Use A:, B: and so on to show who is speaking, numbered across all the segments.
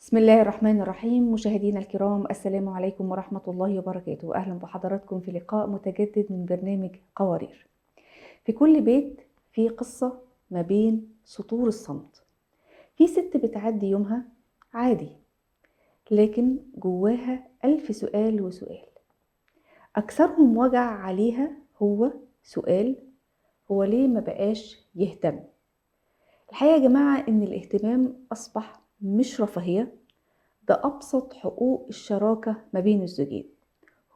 A: بسم الله الرحمن الرحيم. مشاهدينا الكرام، السلام عليكم ورحمة الله وبركاته. أهلا بحضراتكم في لقاء متجدد من برنامج قوارير. في كل بيت في قصة ما بين سطور الصمت. في ست بتعدي يومها عادي، لكن جواها ألف سؤال وسؤال. أكثرهم وجع عليها هو سؤال: هو ليه ما بقاش يهتم؟ الحقيقة يا جماعة إن الاهتمام أصبح مش رفاهية، ده أبسط حقوق الشراكة ما بين الزوجين.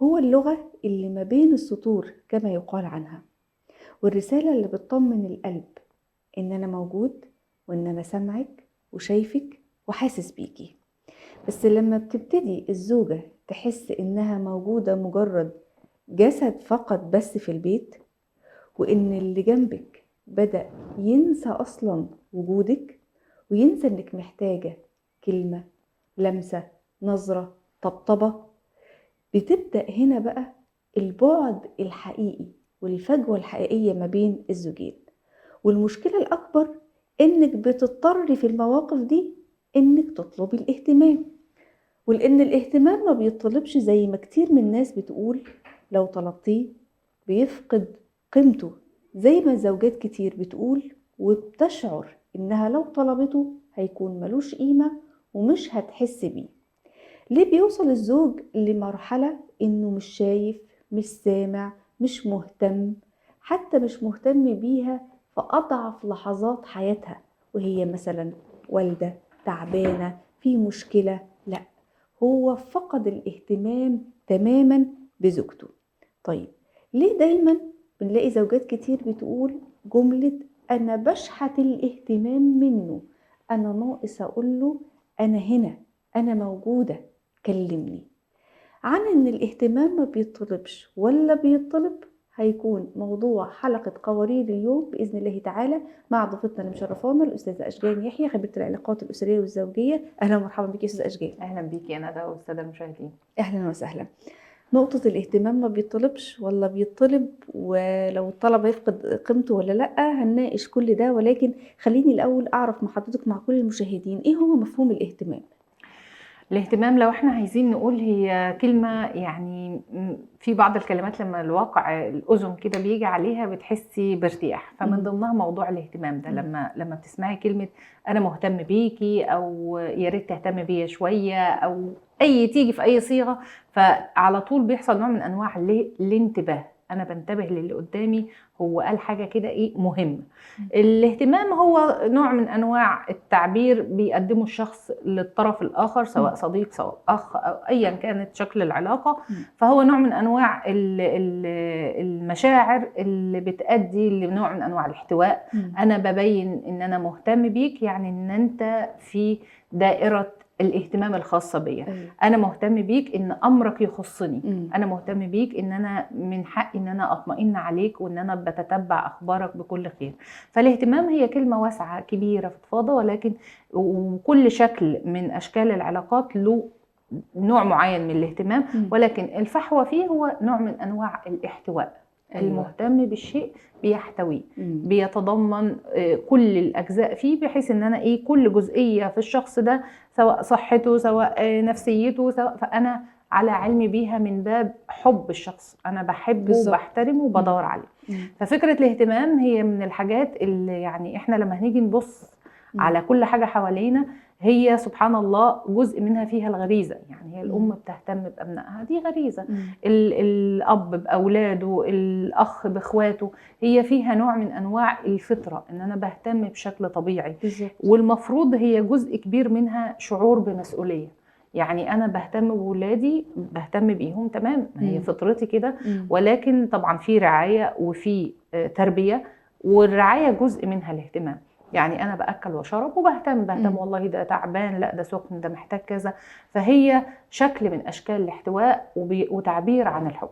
A: هو اللغة اللي ما بين السطور كما يقال عنها، والرسالة اللي بتطمن القلب إن أنا موجود، وإن أنا سامعك وشايفك وحاسس بيكي. بس لما بتبتدي الزوجة تحس إنها موجودة مجرد جسد فقط بس في البيت، وإن اللي جنبك بدأ ينسى أصلا وجودك، وينسى إنك محتاجة كلمة، لمسة، نظرة، طبطبة، بتبدأ هنا بقى البعد الحقيقي والفجوة الحقيقية ما بين الزوجين. والمشكلة الأكبر إنك بتضطري في المواقف دي إنك تطلبي الاهتمام، ولأن الاهتمام ما بيطلبش زي ما كتير من الناس بتقول. لو طلبتيه بيفقد قيمته، زي ما زوجات كتير بتقول وبتشعر إنها لو طلبته هيكون ملوش قيمة ومش هتحس بيه. ليه بيوصل الزوج لمرحلة إنه مش شايف، مش سامع، مش مهتم، حتى مش مهتم بيها في أضعف لحظات حياتها، وهي مثلا والدة تعبانة في مشكلة؟ لا، هو فقد الاهتمام تماما بزوجته. طيب، ليه دايما بنلاقي زوجات كتير بتقول جملة: أنا بشحت الاهتمام منه، أنا ناقص أقوله أنا هنا، أنا موجودة، كلمني. عن إن الاهتمام ما بيطلبش ولا بيطلب هيكون موضوع حلقة قوارير اليوم بإذن الله تعالى، مع ضيفتنا اللي مشرفانا الأستاذة أشجان يحيى، خبيرة العلاقات الأسرية والزوجية. أهلا ومرحبا بك يا أستاذة أشجان.
B: اهلا بيكي يا ندى والساده المشاهدين.
A: أهلا وسهلا. نقطة الاهتمام ما بيطلبش ولا بيطلب، ولو الطلب هيفقد قيمته ولا لأ، هنناقش كل ده. ولكن خليني الأول أعرف مع حضرتك مع كل المشاهدين إيه هو مفهوم الاهتمام؟
B: الاهتمام لو احنا عايزين نقول هي كلمه يعني في بعض الكلمات لما الواقع الاذن كده بيجي عليها بتحسي بارتياح، فمن ضمنها موضوع الاهتمام ده. لما بتسمعي كلمه انا مهتم بيكي، او يا ريت تهتم بيا شويه، او تيجي في اي صيغه، فعلى طول بيحصل نوع من انواع الانتباه. انا بنتبه للي قدامي، هو قال حاجه كده مهمه. الاهتمام هو نوع من انواع التعبير بيقدمه الشخص للطرف الاخر، سواء صديق سواء اخ او ايا كانت شكل العلاقه. فهو نوع من انواع المشاعر اللي بتؤدي لنوع من انواع الاحتواء. انا ببين ان انا مهتم بيك، يعني ان انت في دائره الاهتمام الخاصة بيا. أنا مهتم بيك إن أمرك يخصني. أنا مهتم بيك إن أنا من حقي إن أنا أطمئن عليك، وإن أنا بتتبع أخبارك بكل خير. فالاهتمام هي كلمة واسعة كبيرة فضفاضة، ولكن وكل شكل من أشكال العلاقات له نوع معين من الاهتمام، ولكن الفحوى فيه هو نوع من أنواع الاحتواء. المهتم بالشيء بيحتويه، بيتضمن كل الأجزاء فيه، بحيث ان انا كل جزئية في الشخص ده، سواء صحته سواء نفسيته سواء، فأنا على علم بيها من باب حب الشخص. أنا بحبه وبحترمه وبدور عليه. ففكرة الاهتمام هي من الحاجات اللي يعني احنا لما هنيجي نبص على كل حاجة حوالينا، هي سبحان الله جزء منها فيها الغريزة. يعني هي الأم بتهتم بأبنائها، دي غريزة. الأب بأولاده، الأخ بإخواته، هي فيها نوع من أنواع الفطرة، إن أنا بهتم بشكل طبيعي. والمفروض هي جزء كبير منها شعور بمسؤولية. يعني أنا بهتم بولادي، بهتم بيهم، تمام، هي فطرتي كده. ولكن طبعا في رعاية وفي تربية، والرعاية جزء منها الاهتمام. يعني أنا بأكل وشرب وبهتم والله ده تعبان، لا ده سخن، ده محتاج كذا. فهي شكل من أشكال الاحتواء وتعبير عن الحب.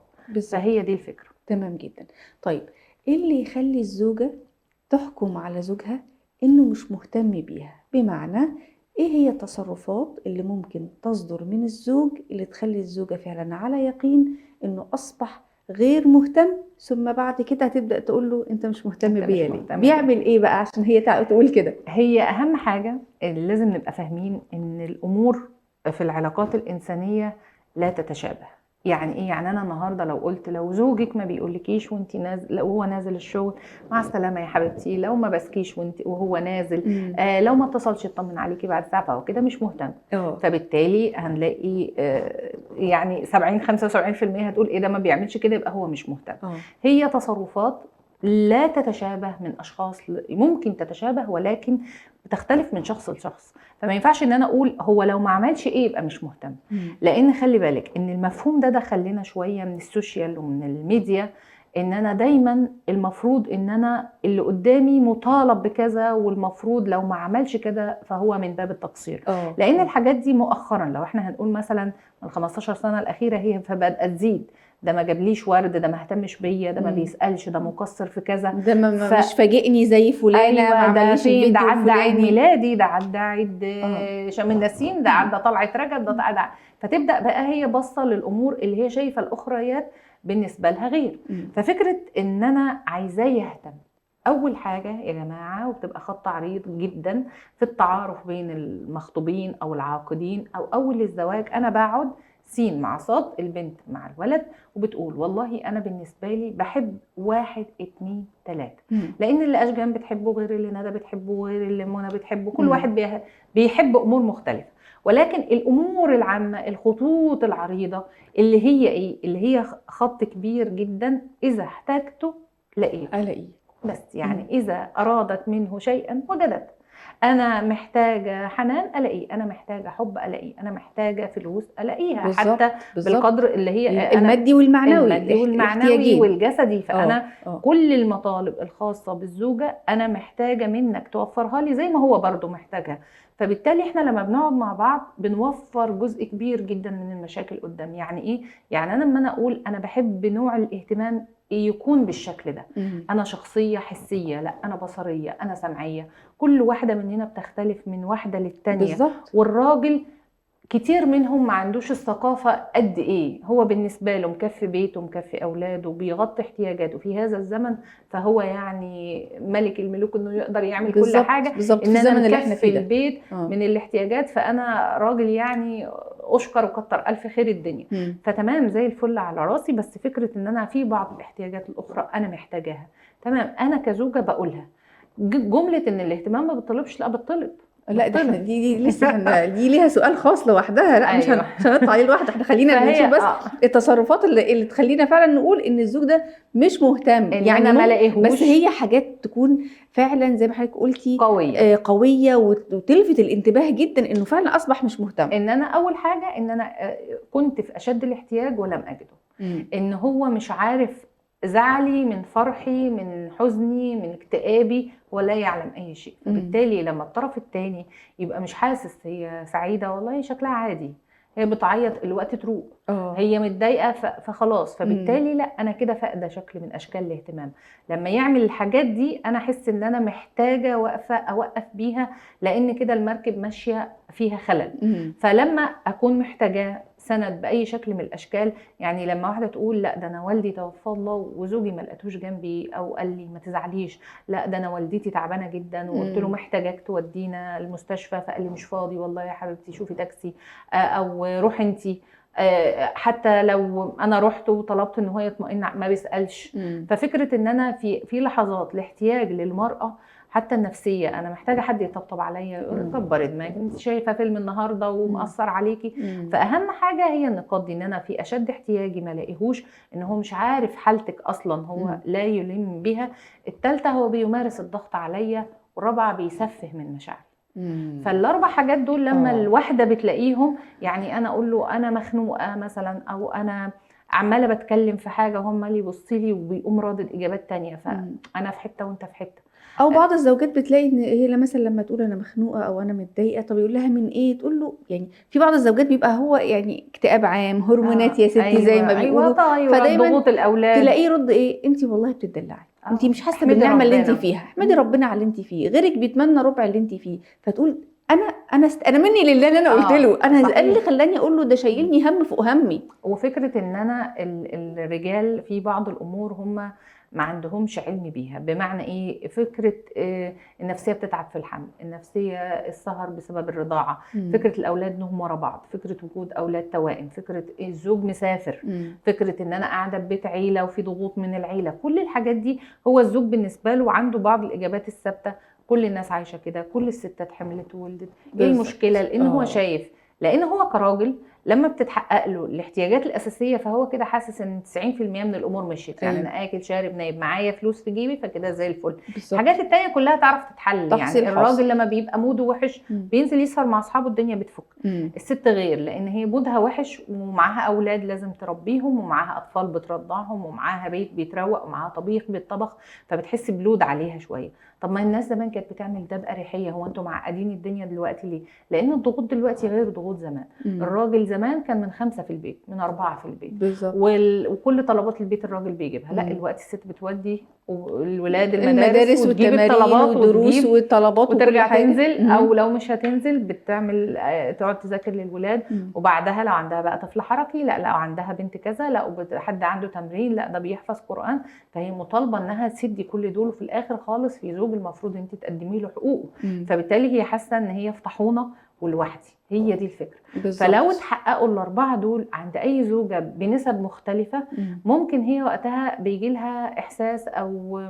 B: فهي دي الفكرة.
A: تمام جدا. طيب، إيه اللي يخلي الزوجة تحكم على زوجها إنه مش مهتم بيها؟ بمعنى إيه هي التصرفات اللي ممكن تصدر من الزوج اللي تخلي الزوجة فعلا على يقين إنه أصبح غير مهتم، ثم بعد كده هتبدأ تقول له انت مش مهتم
B: أنت مش
A: بيا ليه؟
B: مهتم
A: بيعمل ايه بقى عشان هي تقول كده؟
B: هي اهم حاجه اللي لازم نبقى فاهمين ان الامور في العلاقات الانسانيه لا تتشابه. يعني ايه؟ يعني انا النهارده لو قلت لو زوجك ما بيقولكيش وانت نازل، لو هو نازل الشغل مع السلامه يا حبيبتي، لو ما بسكيش وهو نازل، لو ما اتصلش يطمن عليكي بعد ساعه، فهو كده مش مهتم. فبالتالي هنلاقي يعني 70-75% هتقول ايه ده ما بيعملش كده، يبقى هو مش مهتم. هي تصرفات لا تتشابه من اشخاص، ممكن تتشابه ولكن بتختلف من شخص لشخص. فما ينفعش ان انا اقول هو لو ما عملش ايه يبقى مش مهتم. لان خلي بالك ان المفهوم ده دخل لنا شويه من السوشيال ومن الميديا، ان انا دايما المفروض ان انا اللي قدامي مطالب بكذا، والمفروض لو ما عملش كده فهو من باب التقصير. لان الحاجات دي مؤخرا لو احنا هنقول مثلا من 15 سنه الاخيره هي فبدات تزيد، ده ما جابليش ورد، ده ما اهتمش بيا، ده ما بيسالش، ده مقصر في كذا،
A: ده مش فاجئني زي فلانه،
B: أيوة،
A: ما عمليش الفيديو
B: ده عدى عيد
A: الفلاني،
B: ميلادي، ده عدى عيد شم النسيم، ده عدى طلعت رجب، ده عدى. فتبدا بقى هي باصه للامور اللي هي شايفه الاخريات بالنسبه لها غير. ففكره ان انا عايزاه يهتم، اول حاجه يا جماعه، وبتبقى خط عريض جدا في التعارف بين المخطوبين او العاقدين او اول الزواج، انا بقعد سين مع صاد، البنت مع الولد، وبتقول والله انا بالنسبه لي بحب 1 2 3، لان اللي اشجان بتحبه غير اللي ندى بتحبه غير اللي منى بتحبه، كل واحد بيحب امور مختلفه، ولكن الامور العامه، الخطوط العريضه اللي هي ايه، اللي هي خط كبير جدا، اذا احتاجته الاقيه بس. يعني اذا ارادت منه شيئا وجدت. انا محتاجه حنان الاقيه، انا محتاجه حب الاقيه، انا محتاجه فلوس الاقيها، حتى بالقدر اللي هي
A: المادي
B: والمعنوي والجسدي. فانا كل المطالب الخاصه بالزوجه انا محتاجه منك توفرها لي زي ما هو برضو محتاجها. فبالتالي احنا لما بنقعد مع بعض بنوفر جزء كبير جدا من المشاكل قدام. يعني ايه؟ يعني انا لما انا اقول انا بحب نوع الاهتمام يكون بالشكل ده، انا شخصيه حسيه، لا انا بصريه، انا سمعيه، كل واحده مننا بتختلف من واحده للتانيه
A: بالظبط.
B: والراجل كتير منهم ما عندوش الثقافه قد ايه، هو بالنسبه له مكفي بيته مكفي اولاده بيغطي احتياجاته في هذا الزمن، فهو يعني ملك الملوك انه يقدر يعمل كل حاجه.
A: ان انا
B: مكفي البيت من الاحتياجات، فانا راجل يعني اشكر وكتر الف خير الدنيا. فتمام زي الفل على راسي، بس فكره ان انا في بعض الاحتياجات الاخرى انا محتاجاها، تمام، انا كزوجه بقولها. جمله ان الاهتمام ما بتطلبش، لا بتطلب.
A: لا ده احنا دي لسه دي ليها سؤال خاص لوحدها، لا
B: أيوة.
A: مش هنطلع عليه لوحده، احنا خلينا نشوف بس التصرفات اللي تخلينا فعلا نقول ان الزوج ده مش مهتم،
B: يعني ما لاقيهوش،
A: بس هي حاجات تكون فعلا زي ما حضرتك قلتي قويه وتلفت الانتباه جدا انه فعلا اصبح مش مهتم.
B: ان انا اول حاجه ان انا كنت في اشد الاحتياج ولم اجده، ان هو مش عارف زعلي من فرحي من حزني من اكتئابي ولا يعلم اي شيء. فبالتالي لما الطرف الثاني يبقى مش حاسس هي سعيده والله شكلها عادي، هي بتعيط الوقت تروق، هي متضايقه فخلاص، فبالتالي لا انا كده فاقده شكل من اشكال الاهتمام. لما يعمل الحاجات دي انا احس ان انا محتاجه اوقف بيها، لان كده المركب ماشيه فيها خلل. فلما اكون محتاجه سند باي شكل من الاشكال، يعني لما واحده تقول لا ده انا والدي توفى الله وزوجي ما لقيتوش جنبي، او قال لي ما تزعليش، لا ده انا والدتي تعبانه جدا وقلت له محتاجاك تودينا المستشفى، فقال لي مش فاضي والله يا حبيبتي شوفي تاكسي او روحي انتي، حتى لو انا رحت وطلبت ان هو يطمئن ما بيسالش. ففكره ان انا في لحظات الاحتياج للمراه حتى النفسيه، انا محتاجه حد يطبطب عليا، يقول كبر دماغك انت شايفه فيلم النهارده ومأثر عليكي. فاهم حاجه هي النقاط دي، ان انا في اشد احتياجي ما لاقيهوش، ان هو مش عارف حالتك اصلا، هو لا يلم بها. الثالثه هو بيمارس الضغط عليا، والرابعه بيسفه من مشاعري. فالاربع حاجات دول لما الواحده بتلاقيهم، يعني انا اقول له انا مخنوقه مثلا، او انا عماله بتكلم في حاجه وهم اللي يبص لي وبيقوم رادد اجابات تانية، فانا في حته وانت في حته.
A: او بعض الزوجات بتلاقي ان هي مثلا لما تقول انا مخنوقه او انا متضايقه، طب يقول لها من ايه، تقول له يعني في بعض الزوجات بيبقى هو يعني اكتئاب عام، هرمونات يا ستي. أيوة زي ما بيقولوا.
B: فدايما ضغوط الاولاد
A: تلاقيه يرد ايه، انت والله بتدلعي، انت مش حاسه بالنعمه اللي انت فيها، احمدي ربنا على اللي انت فيه، غيرك بيتمنى ربع اللي انت فيه. فتقول انا مني لله اللي انا قلت له، انا
B: صحيح.
A: ايه اللي خلاني اقول له ده شايلني هم فوق همي.
B: وفكره ان انا الرجال في بعض الامور هم ما عندهمش علم بيها. بمعنى ايه؟ فكره النفسيه بتتعب في الحمل، النفسيه السهر بسبب الرضاعه، فكره الاولاد انهم ورا بعض، فكره وجود اولاد توائم، فكره الزوج مسافر، فكره ان انا قاعده في بيت عيله وفي ضغوط من العيله. كل الحاجات دي هو الزوج بالنسبه له عنده بعض الاجابات الثابته. كل الناس عايشه كده، كل الستات حملت وولدت. ايه المشكله؟ لان هو شايف، لان هو كراجل لما بتتحقق له الاحتياجات الاساسيه فهو كده حاسس ان 90% من الامور مشيت. يعني انا اكل شارب نايم معايا فلوس في جيبي فكده زي الفل. الحاجات التانية كلها تعرف تتحل. يعني الراجل لما بيبقى موده وحش بينزل يسهر مع اصحابه الدنيا بتفك. الست غير، لان هي مودها وحش ومعاها اولاد لازم تربيهم ومعاها اطفال بترضعهم ومعاها بيت بيتروق ومعاها طبيخ بيتطبخ، فبتحس بلود عليها شويه. طب ما الناس زمان كانت بتعمل ده بأريحية. هو انتوا معقدين الدنيا دلوقتي ليه؟ لان الضغوط دلوقتي غير ضغوط زمان. الراجل زمان كان من 5 في البيت، من 4 في البيت بالظبط، وكل طلبات البيت الراجل بيجيبها. لا الوقت الست بتودي الولاد المدارس وتجيب الطلبات
A: والدروس والطلبات
B: وترجع تنزل. او لو مش هتنزل بتعمل تقعد تذاكر للولاد. وبعدها لو عندها بقى طفل حركي، لا لو عندها بنت كذا، لا حد عنده تمرين، لا ده بيحفظ قرآن. فهي مطالبه انها تسدي كل دول. وفي الاخر خالص في زوج المفروض انت تقدمي له حقوقه. فبالتالي هي حاسه ان هي في طاحونه ولوحدي. هي دي الفكره بالزبط. فلو اتحققوا الاربعه دول عند اي زوجه بنسب مختلفه ممكن هي وقتها بيجي لها احساس او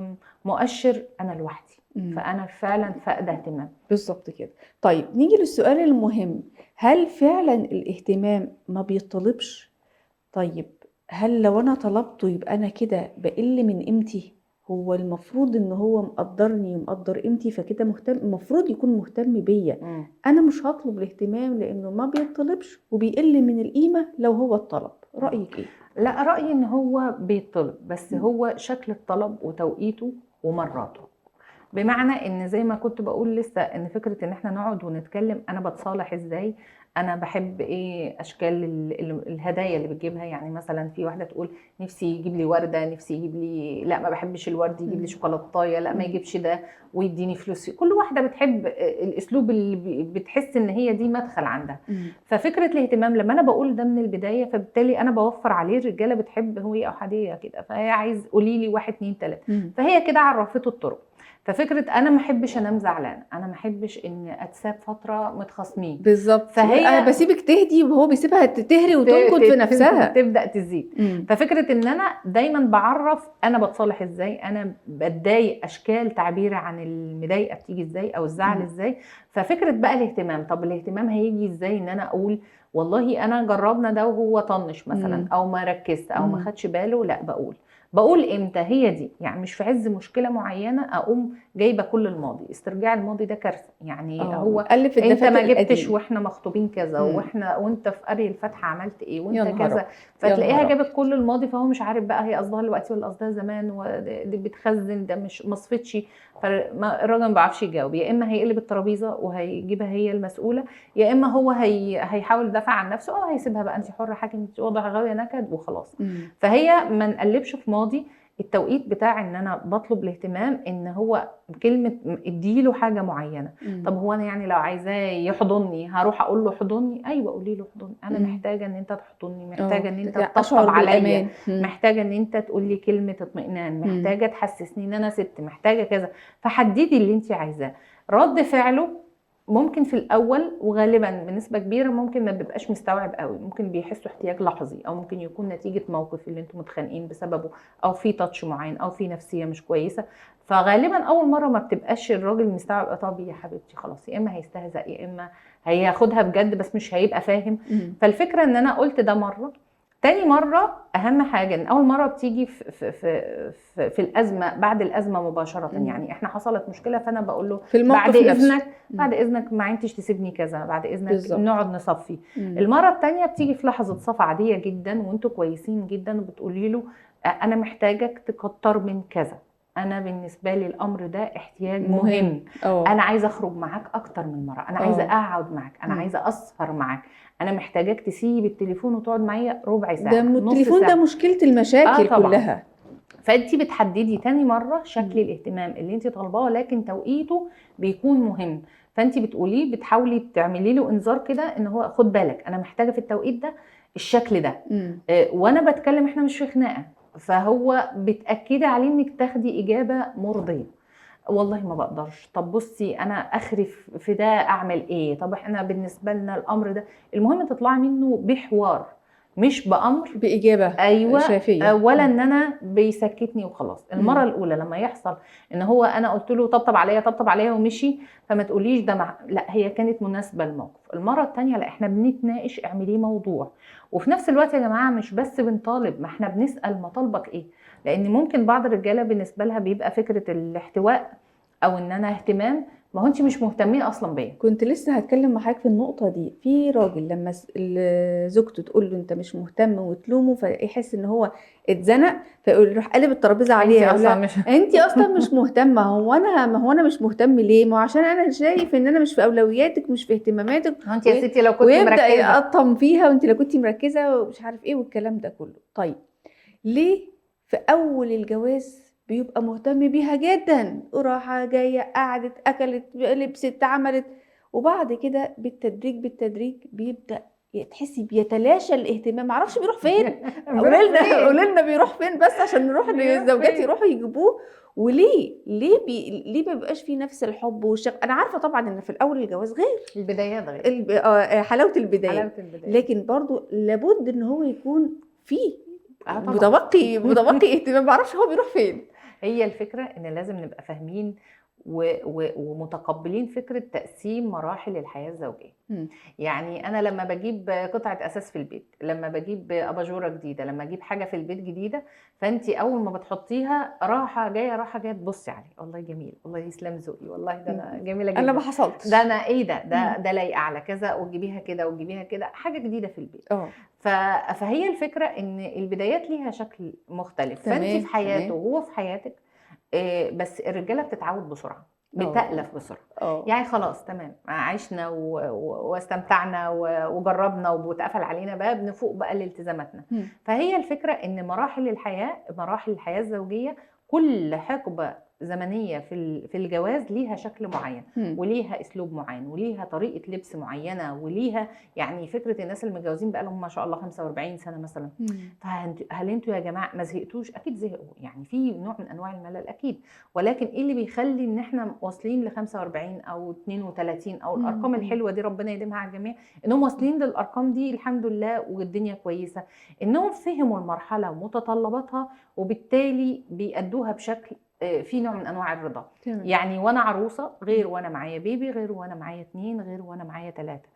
B: مؤشر انا لوحدي، فانا فعلا فاقده اهتمام.
A: بالظبط كده. طيب نيجي للسؤال المهم، هل فعلا الاهتمام ما بيطلبش؟ طيب هل لو انا طلبته يبقى انا كده بقل من قيمتي؟ هو المفروض ان هو مقدرني ومقدر قيمتي فكده مهتم، المفروض يكون مهتم بيا. انا مش هطلب الاهتمام لانه ما بيطلبش وبيقل من القيمه لو هو الطلب. رايك ايه؟
B: لا رايي ان هو بيطلب، بس هو شكل الطلب وتوقيته ومراته. بمعنى ان زي ما كنت بقول لسه ان فكره ان احنا نقعد ونتكلم انا بتصالح ازاي، انا بحب ايه اشكال الهدايا اللي بتجيبها. يعني مثلا في واحده تقول نفسي يجيب لي ورده، نفسي يجيب لي، لا ما بحبش الورد، يجيب لي شوكولاتايه، لا ما يجيبش ده ويديني فلوس. كل واحده بتحب الاسلوب اللي بتحس ان هي دي مدخل عندها. ففكره الاهتمام لما انا بقول ده من البدايه فبالتالي انا بوفر عليه. الرجاله بتحب هو احاديه كده، فهي عايز قولي لي 1 2 3، فهي كده عرفته الطرق. ففكره انا ما احبش انام زعلان، انا ما احبش ان اتساب فتره متخاصمين
A: بالظبط، فهي بسيبك تهدي وهو بيسيبها تهري وتنكد في نفسها
B: تبدا تزيد. ففكره ان انا دايما بعرف انا بتصالح ازاي، انا بتضايق اشكال تعبيري عن المضايقه بتيجي ازاي او الزعل ازاي. ففكره بقى الاهتمام، طب الاهتمام هيجي ازاي؟ ان انا اقول والله انا جربنا ده وهو طنش مثلا او ما ركزت او ما خدش باله. لا بقول امتى هي دي. يعني مش في عز مشكله معينه اقوم جايبه كل الماضي. استرجاع الماضي ده كارثه. يعني هو انت ما جبتش واحنا مخطوبين كذا وانت في قري الفاتحه عملت ايه وانت كذا، فتلاقيها جابت كل الماضي فهو مش عارف بقى هي قصدها دلوقتي ولا قصدها زمان، ودي بتخزن ده مش مصفتش. فالراجل ما بيعرفش يجاوب. يا اما هيقلب الترابيزه وهيجيبها هي المسؤوله، يا اما هو هيحاول يدافع عن نفسه او هيسيبها بقى انت حره حاكم وضع غاويه نكد وخلاص. فهي ما نقلبش في ماضي. التوقيت بتاع ان انا بطلب الاهتمام ان هو كلمه اديله حاجه معينه. طب هو انا يعني لو عايزاه يحضني هروح اقول له حضني؟ ايوه قولي له حضني، انا محتاجه ان انت تحضني، محتاجه ان انت تطبطب عليا، محتاجه ان انت تقول لي كلمه اطمئنان، محتاجه تحسسني ان انا ست، محتاجه كذا. فحددي اللي انت عايزاه. رد فعله ممكن في الاول وغالبا بنسبه كبيره ممكن ما بيبقاش مستوعب قوي، ممكن بيحسوا احتياج لحظي او ممكن يكون نتيجه موقف اللي انتم متخانقين بسببه او في تاتش معين او في نفسيه مش كويسه. فغالبا اول مره ما بتبقاش الراجل مستوعب. طب يا حبيبتي خلاص، يا اما هيستهزأ يا اما هياخدها بجد بس مش هيبقى فاهم. فالفكره ان انا قلت ده مره. تاني مرة أهم حاجة إن أول مرة بتيجي في الأزمة، بعد الأزمة مباشرة. يعني إحنا حصلت مشكلة فأنا بقول له بعد إذنك بعد إذنك ما عندتش تسيبني كذا، بعد إذنك بالزبط. نقعد نصفي. المرة التانية بتيجي في لحظة صفا عادية جدا وأنتوا كويسين جدا وبتقولي له أنا محتاجك تكتر من كذا، أنا بالنسبة لي الأمر ده احتياج مهم. أنا عايزة أخرج معاك أكتر من مرة، أنا عايزة أقعد معاك، أنا عايزة أسهر معاك، أنا محتاجاك تسيب التليفون وتقعد معايا ربع ساعة.
A: ده التليفون ده مشكلة المشاكل كلها.
B: فأنتي بتحددي تاني مرة شكل الاهتمام اللي أنتي طالباه، لكن توقيته بيكون مهم. فانت بتقوليه، بتحاولي تعملي له انذار كده ان هو خد بالك انا محتاجه في التوقيت ده الشكل ده. وانا بتكلم احنا مش في خناقه، فهو بتاكدي عليه انك تاخدي اجابه مرضيه. والله ما بقدرش، طب بصي انا اخري في ده اعمل ايه، طب احنا بالنسبه لنا الامر ده. المهم تطلعي منه بحوار مش بامر،
A: باجابه
B: ايوه
A: شافيه.
B: ولا ان انا بيسكتني وخلاص. المره الاولى لما يحصل ان هو انا قلت له طبطب عليا ومشي، فما تقوليش ده لا هي كانت مناسبه الموقف. المره الثانيه لا، احنا بنتناقش، اعمليه موضوع. وفي نفس الوقت يا جماعه مش بس بنطالب، ما احنا بنسال مطالبك ايه. لان ممكن بعض الرجاله بالنسبه لها بيبقى فكره الاحتواء او ان انا اهتمام، ما هو انت مش مهتمين اصلا بيا.
A: كنت لسه هتكلم معاك في النقطه دي. في راجل لما زوجته تقول له انت مش مهتم وتلومه، فيحس ان هو اتزنق، فيروح قلب الترابيزه عليها،
B: انت اصلا مش
A: انت اصلا مش مهتمه. ما هو انا مش مهتم ليه؟ ما هو عشان انا شايف ان انا مش في اولوياتك، مش في اهتماماتك.
B: انت يا ستي لو كنت
A: ويبدا
B: مركزه
A: يقطم فيها، وانت لو كنت مركزه ومش عارف ايه والكلام ده كله. طيب ليه في اول الجواز بيبقى مهتم بيها جدا، وراحة جاية قعدت أكلت لبست عملت، وبعد كده بالتدريج بيبدأ تحسي بيتلاشى الاهتمام، معرفش بيروح فين. قولي لنا بيروح فين بس عشان نروح الزوجات يروحوا يجيبوه. ليه ما بيبقاش فيه نفس الحب والشغف؟ انا عارفه طبعا ان في الاول الجواز غير،
B: البدايات غير،
A: حلاوه البدايه، لكن برضو لابد ان هو يكون فيه متبقي اهتمام، معرفش هو بيروح فين.
B: هي الفكره ان لازم نبقى فاهمين ومتقبلين فكره تقسيم مراحل الحياه الزوجيه. يعني انا لما بجيب قطعه اساس في البيت، لما بجيب اباجوره جديده، لما اجيب حاجه في البيت جديده، فانت اول ما بتحطيها راحه جايه تبصي عليه، والله جميل، والله يسلم ذوقي، والله ده انا جميله جدا،
A: انا ما حصلتش،
B: ده انا ايه ده لايقه على كذا، وتجيبيها كده وتجيبيها كده، حاجه جديده في البيت. فهي الفكره ان البدايات ليها شكل مختلف، فانت في حياته وهو في حياتك. بس الرجاله بتتعود بسرعه، بتألف بسرعه. يعني خلاص تمام، عشنا واستمتعنا وجربنا واتقفل علينا باب، نفوق بقى لالتزاماتنا. فهي الفكره ان مراحل الحياه الزوجيه كل حقبه زمنيه في الجواز ليها شكل معين، وليها اسلوب معين، وليها طريقه لبس معينه، وليها يعني فكره الناس المتجوزين بقى لهم ما شاء الله 45 سنه مثلا. فهل انتوا يا جماعه ما زهقتوش؟ اكيد زهقوا، يعني في نوع من انواع الملل اكيد، ولكن ايه اللي بيخلي ان احنا واصلين ل 45 او 32 او الارقام الحلوه دي ربنا يديمها على الجميع، انهم واصلين للارقام دي الحمد لله والدنيا كويسه، انهم فهموا المرحله ومتطلباتها، وبالتالي بيأدوها بشكل في نوع من انواع الرضا. يعني وانا عروسه غير وانا معايا بيبي، غير وانا معايا 2، غير وانا معايا 3.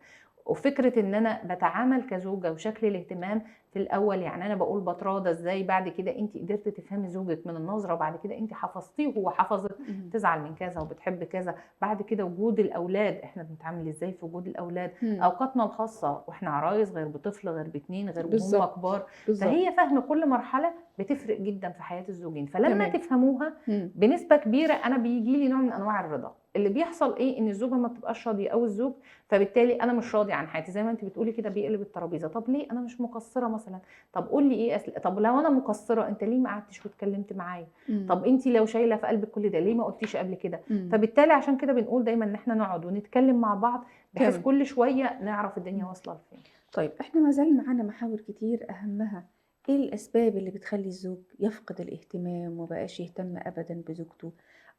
B: وفكره ان انا بتعامل كزوجه وشكل الاهتمام في الاول، يعني انا بقول بتراضى ازاي، بعد كده انت قدرتي تفهمي زوجك من النظره، وبعد كده انت حفظتيه وهو حفظك، تزعل من كذا وبتحب كذا. بعد كده وجود الاولاد، احنا بنتعامل ازاي في وجود الاولاد، اوقاتنا الخاصه واحنا عرايس غير بطفل غير باتنين غير وهم كبار. فهي فهم كل مرحله بتفرق جدا في حياه الزوجين، فلما تفهموها بنسبه كبيره انا بيجي لي نوع من انواع الرضا. اللي بيحصل ايه؟ ان الزوجه ما بتبقاش راضيه او الزوج، فبالتالي انا مش راضي عن حياتي زي ما انت بتقولي كده، بيقلب الترابيزه. طب ليه؟ انا مش مقصره مثلا، طب قول لي ايه طب لو انا مقصره انت ليه ما قعدتش واتكلمت معايا؟ طب انت لو شايله في قلبك كل ده ليه ما قلتيش قبل كده؟ فبالتالي عشان كده بنقول دايما ان احنا نقعد ونتكلم مع بعض، بحيث كل شويه نعرف الدنيا واصله لفين.
A: طيب احنا ما زال معانا محاور كتير، اهمها ايه الاسباب اللي بتخلي الزوج يفقد الاهتمام ومبقاش يهتم ابدا بزوجته؟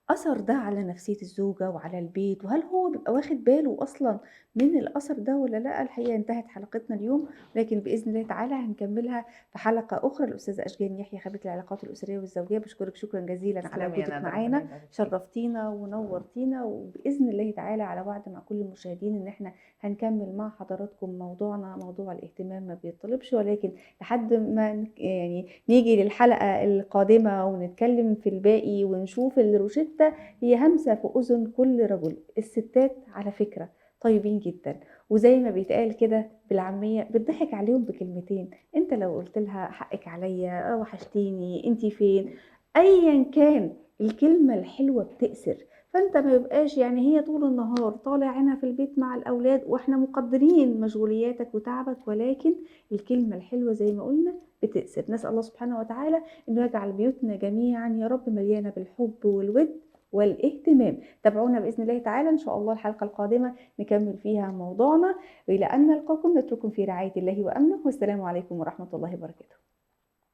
A: أثر ده على نفسية الزوجة وعلى البيت، وهل هو بيبقى واخد باله أصلا من الأثر ده ولا لا؟ الحقيقة انتهت حلقتنا اليوم، لكن بإذن الله تعالى هنكملها في حلقة أخرى. الأستاذة أشجان يحيى، خبيرة العلاقات الأسرية والزوجية، بشكرك شكرا جزيلا على وجودك معانا، شرفتينا ونورتينا، وبإذن الله تعالى على وعد مع كل المشاهدين إن احنا هنكمل مع حضراتكم موضوعنا، موضوع الاهتمام ما بيطلبش، ولكن لحد ما يعني نيجي للحلقة القادمة ونتكلم في الباقي ونشوف الروشتة هي همسة في أذن كل رجل. الستات على فكرة طيبين جدا، وزي ما بيتقال كده بالعامية بتضحك عليهم بكلمتين. انت لو قلت لها حقك عليا، وحشتيني، انت فين، ايا كان الكلمة الحلوة بتأثر. فانت ما يبقاش يعني هي طول النهار طالع عينها في البيت مع الأولاد، واحنا مقدرين مشغولياتك وتعبك، ولكن الكلمة الحلوة زي ما قلنا بتأثر. نسأل الله سبحانه وتعالى انه يجعل بيوتنا جميعا يا رب مليانة بالحب والود والاهتمام. تابعونا بإذن الله تعالى إن شاء الله الحلقة القادمة نكمل فيها موضوعنا، وإلى أن نلقاكم نترككم في رعاية الله وأمنه، والسلام عليكم ورحمة الله وبركاته.